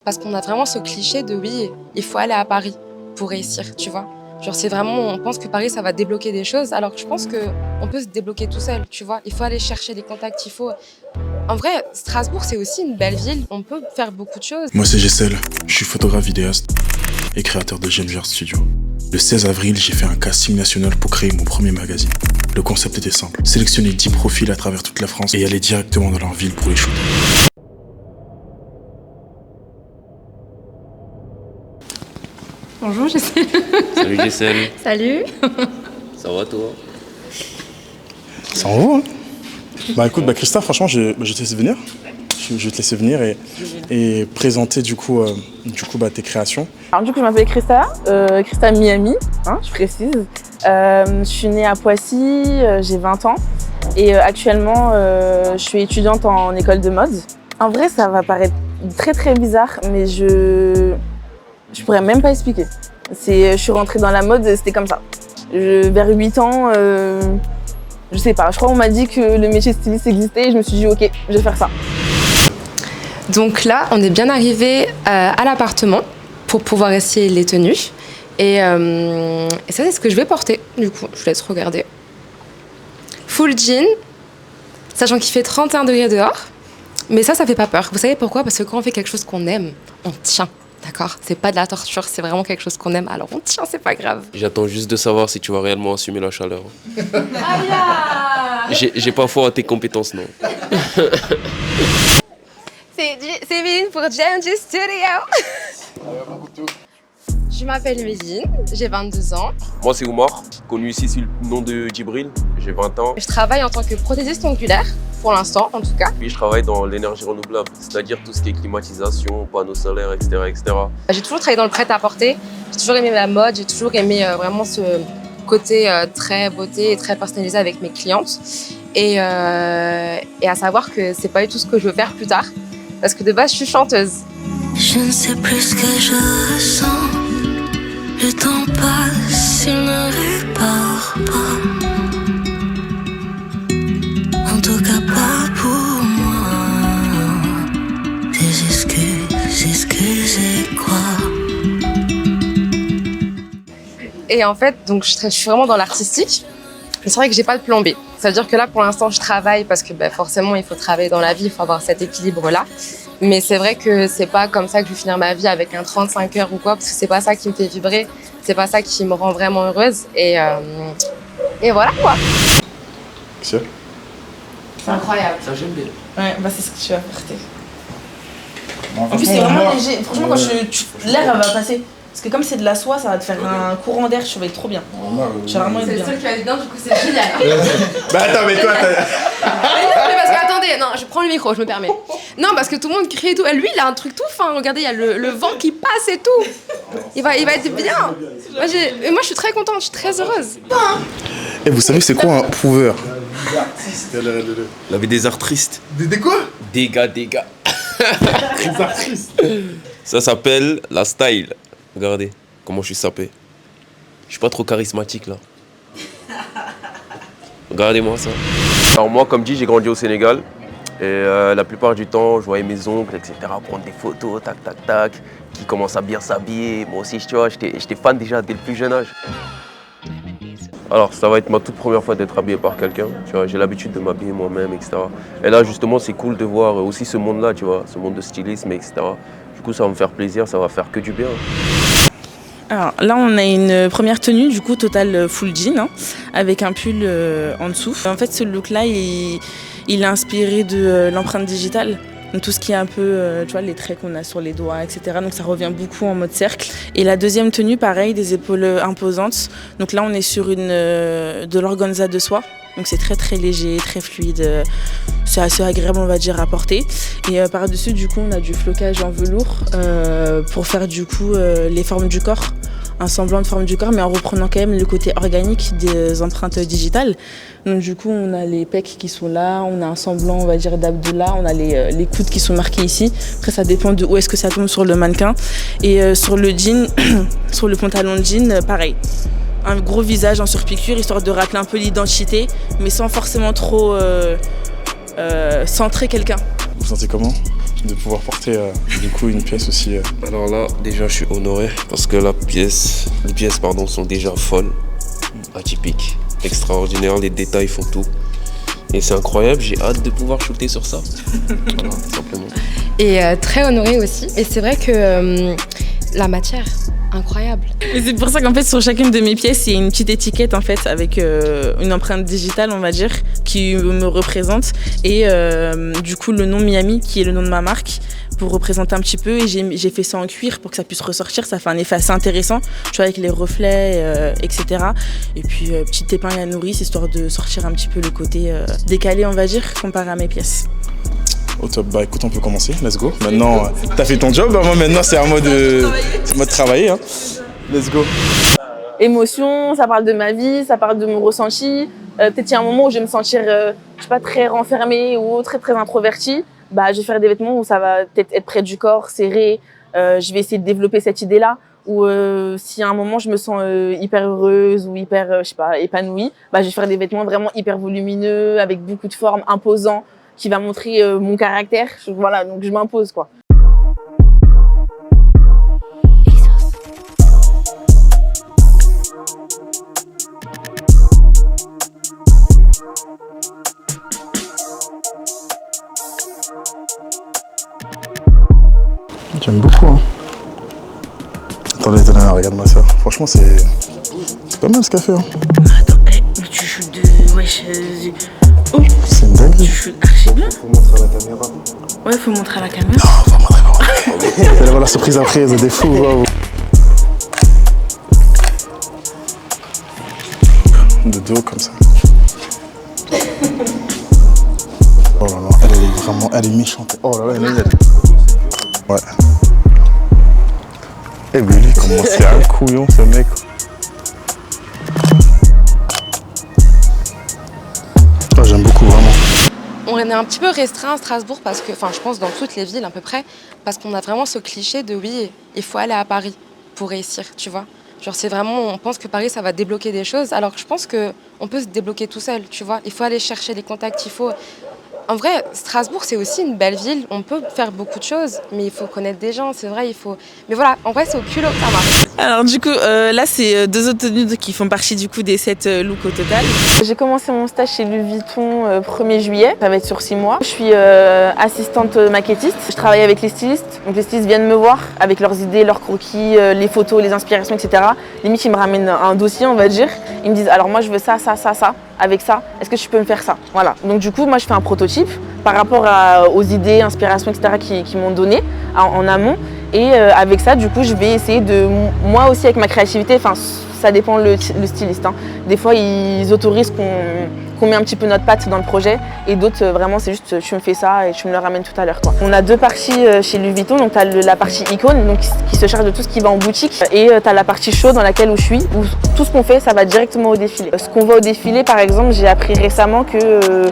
Parce qu'on a vraiment ce cliché de oui, il faut aller à Paris pour réussir, tu vois. Genre c'est vraiment, on pense que Paris ça va débloquer des choses, alors que je pense qu'on peut se débloquer tout seul, tu vois. Il faut aller chercher les contacts, il faut... En vrai, Strasbourg c'est aussi une belle ville, on peut faire beaucoup de choses. Moi c'est Gessel, je suis photographe vidéaste et créateur de Genvier Studio. Le 16 avril, j'ai fait un casting national pour créer mon premier magazine. Le concept était simple, sélectionner 10 profils à travers toute la France et aller directement dans leur ville pour les shooter. Bonjour Gessel. Salut Gessel. Salut. Ça va toi? Ça en vaut, hein. Bah écoute, Christa, franchement, je vais te laisser venir. Je vais te laisser venir et présenter du coup tes créations. Alors du coup, je m'appelle Christa, Christa Miami, je précise. Je suis née à Poissy, j'ai 20 ans et actuellement, je suis étudiante en école de mode. En vrai, ça va paraître très très bizarre, mais je pourrais même pas expliquer. Je suis rentrée dans la mode, c'était comme ça. Vers 8 ans, je sais pas, je crois qu'on m'a dit que le métier de styliste existait et je me suis dit ok, je vais faire ça. Donc là, on est bien arrivé à l'appartement pour pouvoir essayer les tenues. Et ça, c'est ce que je vais porter. Du coup, je vous laisse regarder. Full jean, sachant qu'il fait 31 degrés dehors. Mais ça fait pas peur. Vous savez pourquoi? Parce que quand on fait quelque chose qu'on aime, on tient. D'accord? C'est pas de la torture, c'est vraiment quelque chose qu'on aime. Alors on tient, c'est pas grave. J'attends juste de savoir si tu vas réellement assumer la chaleur. Aïe! J'ai pas foi à tes compétences, non. C'est Méline pour Genvier Studio. Je m'appelle Méline, j'ai 22 ans. Moi c'est Oumar, connu ici sous le nom de Djibril, j'ai 20 ans. Je travaille en tant que prothésiste ongulaire, pour l'instant en tout cas. Puis je travaille dans l'énergie renouvelable, c'est-à-dire tout ce qui est climatisation, panneaux solaires, etc. etc. J'ai toujours travaillé dans le prêt-à-porter, j'ai toujours aimé la mode, j'ai toujours aimé vraiment ce côté très beauté et très personnalisé avec mes clientes. Et à savoir que c'est pas du tout ce que je veux faire plus tard, parce que de base je suis chanteuse. Je ne sais plus ce que je ressens. Le temps passe, il ne répare pas. En tout cas pas pour moi. Des excusez quoi. Et en fait, donc je suis vraiment dans l'artistique. Mais c'est vrai que j'ai pas de plan B. Ça veut dire que là, pour l'instant, je travaille parce que forcément, il faut travailler dans la vie, il faut avoir cet équilibre-là. Mais c'est vrai que c'est pas comme ça que je vais finir ma vie avec un 35 heures ou quoi, parce que c'est pas ça qui me fait vibrer, c'est pas ça qui me rend vraiment heureuse. Et voilà quoi. C'est incroyable. Ça j'aime bien. Ouais, c'est ce que tu vas porter. En plus, c'est vraiment léger. Franchement, quand l'air va passer. Parce que comme c'est de la soie, ça va te faire un courant d'air, je vais être trop bien. Je vais vraiment être bien. C'est le seul qui va être bien, du coup c'est génial. Attends, mais toi, Mais parce que attendez, non, je prends le micro, je me permets. Non, parce que tout le monde crie et tout. Et lui, il a un truc tout fin. Regardez, il y a le vent qui passe et tout. Il va être bien. Moi, je suis très contente, je suis très heureuse. Et vous savez c'est quoi un prouveur? La vie des arts tristes. Des quoi? Dégâts. Des arts tristes. Ça s'appelle la style. Regardez comment je suis sapé. Je suis pas trop charismatique là. Regardez-moi ça. Alors moi, comme dit, j'ai grandi au Sénégal. Et la plupart du temps, je voyais mes oncles, etc. prendre des photos, tac, tac, tac. Qui commencent à bien s'habiller. Moi aussi, tu vois, j'étais fan déjà dès le plus jeune âge. Alors, ça va être ma toute première fois d'être habillé par quelqu'un. Tu vois, j'ai l'habitude de m'habiller moi-même, etc. Et là, justement, c'est cool de voir aussi ce monde-là, tu vois, ce monde de stylisme, etc. Du coup, ça va me faire plaisir, ça va faire que du bien. Alors là, on a une première tenue, du coup, totale full jean, avec un pull en dessous. En fait, ce look-là, il est inspiré de l'empreinte digitale. Donc, tout ce qui est un peu, tu vois, les traits qu'on a sur les doigts, etc. Donc ça revient beaucoup en mode cercle. Et la deuxième tenue, pareil, des épaules imposantes. Donc là, on est sur de l'organza de soie. Donc c'est très très léger, très fluide. C'est assez agréable, on va dire, à porter. Et par-dessus, du coup, on a du flocage en velours pour faire du coup les formes du corps. Un semblant de forme du corps, mais en reprenant quand même le côté organique des empreintes digitales. Donc du coup, on a les pecs qui sont là, on a un semblant, on va dire, d'abdos là, on a les coudes qui sont marqués ici. Après, ça dépend de où est-ce que ça tombe sur le mannequin. Et sur le jean, sur le pantalon de jean, pareil. Un gros visage en surpiqûre, histoire de rappeler un peu l'identité, mais sans forcément trop centrer quelqu'un. Vous vous sentez comment? de pouvoir porter du coup une pièce aussi Alors là, déjà, je suis honoré parce que les pièces sont déjà folles, atypiques, extraordinaires, les détails font tout. Et c'est incroyable, j'ai hâte de pouvoir shooter sur ça. Voilà, tout simplement. Et très honorée aussi. Et c'est vrai que la matière, incroyable. Et c'est pour ça qu'en fait sur chacune de mes pièces il y a une petite étiquette en fait avec une empreinte digitale on va dire qui me représente et du coup le nom Miami qui est le nom de ma marque pour représenter un petit peu et j'ai fait ça en cuir pour que ça puisse ressortir, ça fait un effet assez intéressant, tu vois avec les reflets etc. Et puis petite épingle à nourrice histoire de sortir un petit peu le côté décalé on va dire comparé à mes pièces. Au top, bah écoute, on peut commencer, let's go. Maintenant, t'as fait ton job, moi maintenant c'est à moi de travailler. Hein. Let's go. Émotion, ça parle de ma vie, ça parle de mon ressenti. Peut-être qu'il y a un moment où je vais me sentir, je sais pas, très renfermée ou très très introvertie. Bah, je vais faire des vêtements où ça va peut-être être près du corps, serré. Je vais essayer de développer cette idée-là. Ou si à un moment je me sens hyper heureuse ou hyper, je sais pas, épanouie, bah, je vais faire des vêtements vraiment hyper volumineux, avec beaucoup de formes, imposants, qui va montrer mon caractère. Voilà, donc je m'impose quoi. J'aime beaucoup. Hein. Attendez, regarde-moi ça. Franchement, c'est pas mal ce qu'elle fait. Hein. Attends, mais tu shootes de... Wesh, oh, c'est une dinguerie. Tu shootes archi bien. Faut montrer à la caméra. Ouais, faut montrer à la caméra. Non, faut montrer. Vous allez voir la surprise après, vous êtes des fous. Wow. De dos comme ça. Oh là là, elle est méchante. Oh là là, elle est... Ouais. Eh mais lui, comment c'est un couillon ce mec. Oh, j'aime beaucoup vraiment. On est un petit peu restreint à Strasbourg parce que, enfin je pense dans toutes les villes à peu près, parce qu'on a vraiment ce cliché de oui, il faut aller à Paris pour réussir, tu vois. Genre c'est vraiment, on pense que Paris ça va débloquer des choses, alors que je pense qu'on peut se débloquer tout seul, tu vois. Il faut aller chercher les contacts, il faut... En vrai, Strasbourg, c'est aussi une belle ville. On peut faire beaucoup de choses, mais il faut connaître des gens, c'est vrai, il faut... Mais voilà, en vrai, c'est au culot que ça marche. Alors du coup, là, c'est 2 autres tenues qui font partie du coup des 7 looks au total. J'ai commencé mon stage chez Louis Vuitton 1er juillet. Ça va être sur 6 mois. Je suis assistante maquettiste. Je travaille avec les stylistes. Donc les stylistes viennent me voir avec leurs idées, leurs croquis, les photos, les inspirations, etc. Limite, ils me ramènent un dossier, on va dire. Ils me disent, alors moi, je veux ça, ça, ça, ça. Avec ça, est-ce que tu peux me faire ça? Voilà. Donc du coup, moi, je fais un prototype par rapport aux idées, inspirations, etc. qui m'ont donné en amont. Et avec ça, du coup, je vais essayer de, moi aussi avec ma créativité, enfin, ça dépend le styliste. Hein. Des fois, ils autorisent qu'on met un petit peu notre patte dans le projet et d'autres, vraiment, c'est juste tu me fais ça et tu me le ramènes tout à l'heure. On a 2 parties chez Louis Vuitton, donc tu as la partie icône, donc, qui se charge de tout ce qui va en boutique et tu as la partie show dans laquelle je suis, où tout ce qu'on fait, ça va directement au défilé. Ce qu'on voit au défilé, par exemple, j'ai appris récemment que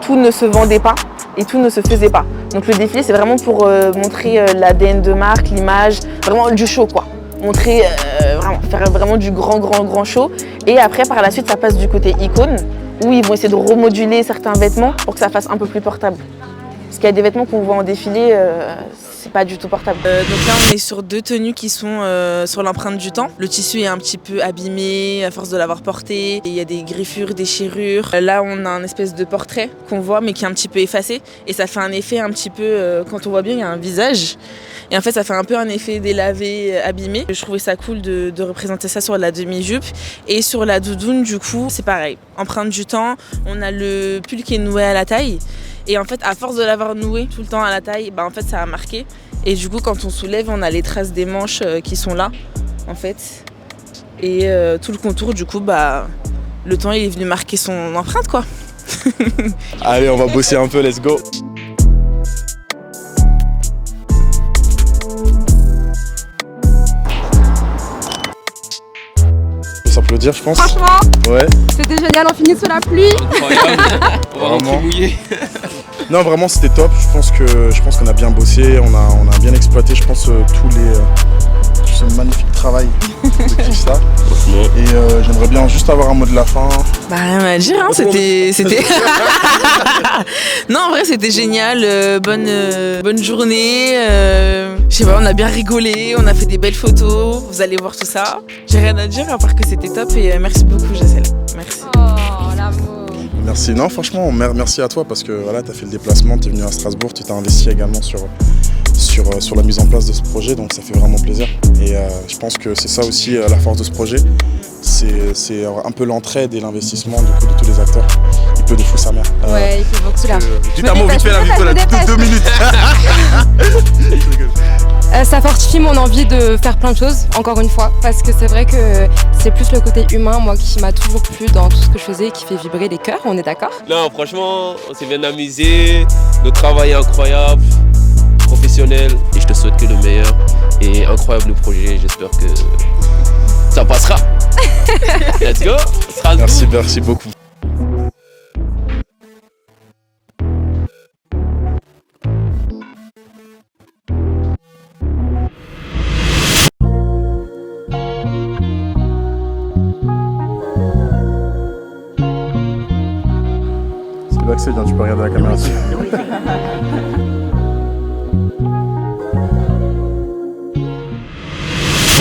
tout ne se vendait pas et tout ne se faisait pas. Donc le défilé, c'est vraiment pour montrer l'ADN de marque, l'image, vraiment du show quoi. Montrer, faire vraiment du grand show. Et après, par la suite, ça passe du côté icône, où ils vont essayer de remoduler certains vêtements pour que ça fasse un peu plus portable. Parce qu'il y a des vêtements qu'on voit en défilé, c'est pas du tout portable. Donc là, on est sur 2 tenues qui sont sur l'empreinte du temps. Le tissu est un petit peu abîmé à force de l'avoir porté. Il y a des griffures, déchirures. Là, on a un espèce de portrait qu'on voit, mais qui est un petit peu effacé. Et ça fait un effet un petit peu, quand on voit bien, il y a un visage. Et en fait, ça fait un peu un effet délavé, abîmé. Je trouvais ça cool de représenter ça sur la demi-jupe. Et sur la doudoune, du coup, c'est pareil. Empreinte du temps, on a le pull qui est noué à la taille. Et en fait, à force de l'avoir noué tout le temps à la taille, bah en fait, ça a marqué. Et du coup, quand on soulève, on a les traces des manches qui sont là, en fait. Et tout le contour, du coup, bah, le temps, il est venu marquer son empreinte, quoi. Allez, on va bosser un peu, let's go. On peut s'applaudir, je pense. Franchement, ouais. C'était génial, on finit sous la pluie. Incroyable. On va rentrer mouillé. Non, vraiment, c'était top. Je pense qu'on a bien bossé, on a bien exploité, je pense, ce magnifique travail. Je kiffe ça. Franchement. Et j'aimerais bien juste avoir un mot de la fin. Bah rien à dire, hein, c'était... Non, en vrai, c'était génial. Bonne journée. Je sais pas, on a bien rigolé, on a fait des belles photos. Vous allez voir tout ça. J'ai rien à dire à part que c'était top et merci beaucoup, Jacelle. Merci. Oh, l'amour. Merci. Non, franchement, merci à toi parce que voilà, tu as fait le déplacement, tu es venu à Strasbourg, tu t'es investi également sur la mise en place de ce projet, donc ça fait vraiment plaisir. Et je pense que c'est ça aussi la force de ce projet, c'est un peu l'entraide et l'investissement du coup, de tous les acteurs. Il pleut de fou sa mère. Ouais, il fait beaucoup là. Dis ta mot vite fait la vie, là, 2 minutes. Ça fortifie mon envie de faire plein de choses, encore une fois, parce que c'est vrai que c'est plus le côté humain, moi, qui m'a toujours plu dans tout ce que je faisais, qui fait vibrer les cœurs, on est d'accord? Non, franchement, on s'est bien amusé. Le travail est incroyable, professionnel. Et je te souhaite que le meilleur. Et incroyable projet, j'espère que ça passera. Let's go. Merci beaucoup. C'est backstage, hein, tu peux regarder la caméra.